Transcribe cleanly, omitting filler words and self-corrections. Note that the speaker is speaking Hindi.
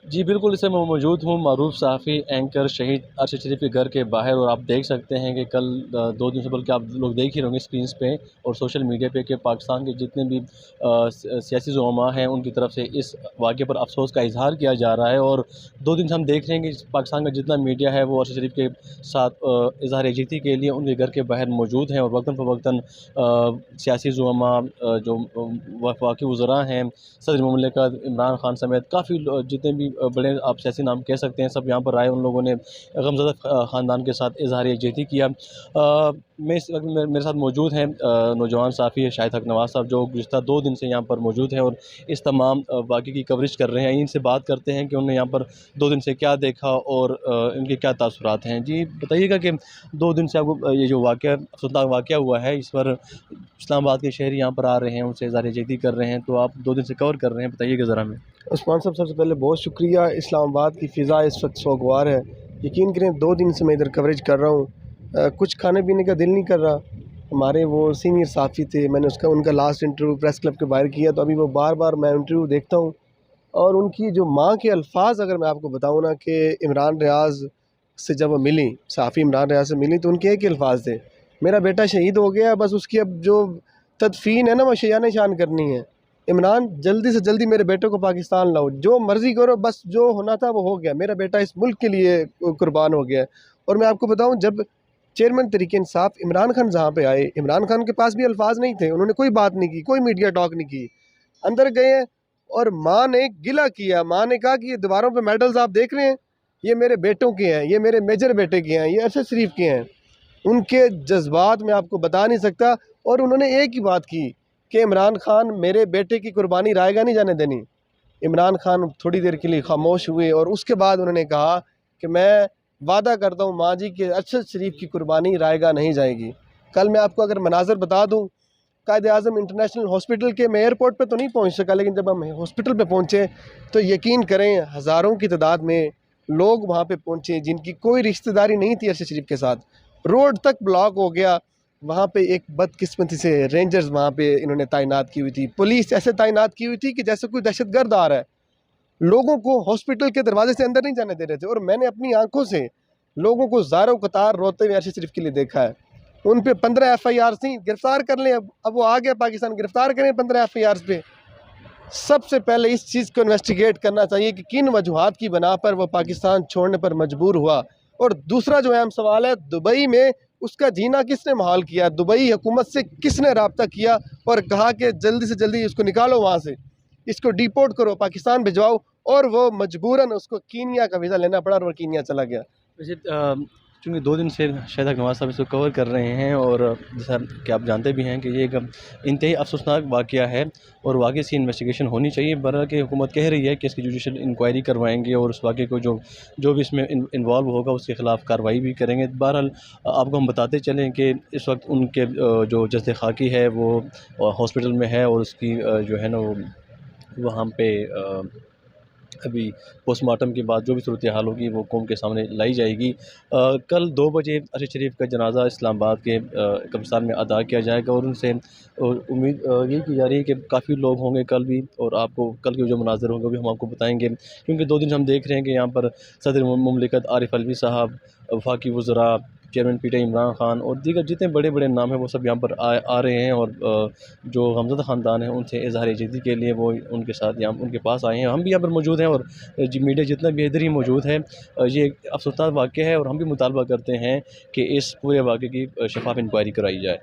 जी, बिल्कुल, इस समय मैं मौजूद हूँ मरूफ सहाफ़ी एंकर शहीद अरशद शरीफ के घर के बाहर और आप देख सकते हैं कि कल 2 दिन से बल्कि आप लोग देख ही रहे होंगे स्क्रीन्स पे और सोशल मीडिया पे कि पाकिस्तान के जितने भी सियासी ज़ुलमा हैं, उनकी तरफ से इस वाक़ये पर अफ़सोस का इज़हार किया जा रहा है और 2 दिन से हम देख रहे हैं कि पाकिस्तान का जितना मीडिया है, वो अरशद शरीफ के साथ इज़हार यकजहती के लिए उनके घर के बाहर मौजूद हैं और वक़्तन-फ़वक़्तन सियासी ज़ुलमा जो वफाकी वज़रा हैं, सदर मुमलिकत इमरान खान समेत काफ़ी जितने भी बड़े आप सियासी नाम कह सकते हैं, सब यहाँ पर आए। उन लोगों ने गमज़दा ख़ानदान के साथ इज़हार यकजहती किया। मैं इस वक़्त मेरे साथ मौजूद हैं नौजवान सहाफ़ी शाहिद हक नवाज़ साहब, जो गुज़िश्ता 2 दिन से यहाँ पर मौजूद हैं और इस तमाम वाक़ये की कवरेज कर रहे हैं। इनसे बात करते हैं कि उन्होंने यहाँ पर 2 दिन से क्या देखा और इनके क्या तासुरात हैं। जी, बताइएगा कि 2 दिन से आपको ये जो वाक़या अफ़सोसनाक वाक़या हुआ है, इस पर इस्लामाबाद के शहरी यहाँ पर आ रहे हैं, उनसे इज़हार यकजहती कर रहे हैं, तो आप 2 दिन से कवर कर रहे हैं, बताइएगा ज़रा हमें? उस्मान साहब, सबसे पहले बहुत शुक्रिया। इस्लामाबाद की फ़िज़ा इस वक्त सोगवार है। यकीन करें 2 दिन से मैं इधर कवरेज कर रहा हूँ। कुछ खाने पीने का दिल नहीं कर रहा। हमारे वो सीनियर साफ़ी थे, मैंने उनका लास्ट इंटरव्यू प्रेस क्लब के बाहर किया, तो अभी वो बार बार मैं इंटरव्यू देखता हूँ और उनकी जो माँ के अल्फाज अगर मैं आपको बताऊँ ना, कि इमरान रियाज़ से जब वो मिली, साफ़ी इमरान रियाज़ से मिली, तो उनके एक ही अल्फाज थे, मेरा बेटा शहीद हो गया, बस उसकी अब जो तदफीन है ना, वो शयान निशान करनी है। इमरान, जल्दी से जल्दी मेरे बेटे को पाकिस्तान लाओ, जो मर्ज़ी करो, बस जो होना था वो हो गया, मेरा बेटा इस मुल्क के लिए कुर्बान हो गया है। और मैं आपको बताऊं, जब चेयरमैन तहरीक इंसाफ इमरान खान जहाँ पे आए, इमरान खान के पास भी अल्फाज नहीं थे, उन्होंने कोई बात नहीं की, कोई मीडिया टॉक नहीं की। अंदर गए और माँ ने गिला किया। माँ ने कहा कि ये दीवारों पे मेडल्स आप देख रहे हैं, ये मेरे बेटों के हैं, ये मेरे मेजर बेटे के हैं, ये अरशद शरीफ के हैं। उनके जज्बात मैं आपको बता नहीं सकता। और उन्होंने एक ही बात की कि इमरान खान, मेरे बेटे की कुर्बानी रायगा नहीं जाने देनी। इमरान खान थोड़ी देर के लिए खामोश हुए और उसके बाद उन्होंने कहा कि मैं वादा करता हूँ माँ जी कि अरशद शरीफ की कुर्बानी रायगा नहीं जाएगी। कल मैं आपको अगर मनाज़र बता दूँ, कायद-ए-आज़म इंटरनेशनल हॉस्पिटल के, मैं एयरपोर्ट पे तो नहीं पहुँच सका, लेकिन जब हम हॉस्पिटल पे पहुँचे तो यकीन करें हज़ारों की तादाद में लोग वहाँ पे पहुँचे जिनकी कोई रिश्तेदारी नहीं थी अरशद शरीफ के साथ। रोड तक ब्लॉक हो गया। वहाँ पे एक बदकिस्मती से रेंजर्स वहाँ पे इन्होंने तैनात की हुई थी, पुलिस ऐसे तैनात की हुई थी कि जैसे कोई दहशतगर्द आ रहा है। लोगों को हॉस्पिटल के दरवाजे से अंदर नहीं जाने दे रहे थे और मैंने अपनी आंखों से लोगों को ज़ारो कतार रोते हुए अरशद शरीफ के लिए देखा है। उन पे 15 FIR थी, गिरफ्तार कर लें। अब वो आ गया पाकिस्तान, गिरफ्तार करें 15 FIR पे। सबसे पहले इस चीज़ को इन्वेस्टिगेट करना चाहिए कि किन वजूहात की बना पर वो पाकिस्तान छोड़ने पर मजबूर हुआ। और दूसरा जो अहम सवाल है, दुबई में उसका जीना किसने माहौल किया, दुबई हुकूमत से किसने रब्ता किया और कहा कि जल्दी से जल्दी इसको निकालो वहाँ से, इसको डिपोर्ट करो, पाकिस्तान भिजवाओ। और वो मजबूरन उसको कीनिया का वीज़ा लेना पड़ा और वो कीनिया चला गया। वैसे चूँकि 2 दिन से शाहिद हक नवाज़ साहब इसको कवर कर रहे हैं और जैसा कि आप जानते भी हैं कि ये एक इंतहाई अफ़सोसनाक वाक़या है और वाक़ई इसकी इन्वेस्टिगेशन होनी चाहिए। बहरहाल कि हुकूमत कह रही है कि इसकी जुडिशल इंक्वायरी करवाएँगे और उस वाक़ये को जो जो भी इसमें इन्वॉल्व होगा उसके ख़िलाफ़ कार्रवाई भी करेंगे। बहरहाल आपको हम बताते चलें कि इस वक्त उनके जो जस्द खाकी है वो हॉस्पिटल में है और उसकी जो है ना वो वहाँ पे अभी पोस्टमार्टम के बाद जो भी सूरत हाल होगी वो कौम के सामने लाई जाएगी। कल 2 बजे अरशद शरीफ का जनाज़ा इस्लामाबाद के कब्रिस्तान में अदा किया जाएगा और उनसे उम्मीद यही की जा रही है कि काफ़ी लोग होंगे कल भी और आपको कल के जो मनाज़र होंगे वो भी हम आपको बताएँगे। क्योंकि 2 दिन से हम देख रहे हैं कि यहाँ पर सदर मुमलिकत आरिफ अलवी साहब, वफाकी वज़रा, चेयरमैन पीटीआई इमरान खान और दीगर जितने बड़े-बड़े नाम हैं वो सब यहाँ पर आ रहे हैं और जो गमज़दा ख़ानदान है उनसे इज़हार यकजहती के लिए वो उनके साथ यहाँ उनके पास आए हैं। हम भी यहाँ पर मौजूद हैं और मीडिया जितना भी इधर ही मौजूद है। ये एक अफ़सोसनाक वाक़या है और हम भी मुतालबा करते हैं कि इस पूरे वाक़ये की शफ़ाफ़ इंक्वायरी कराई जाए।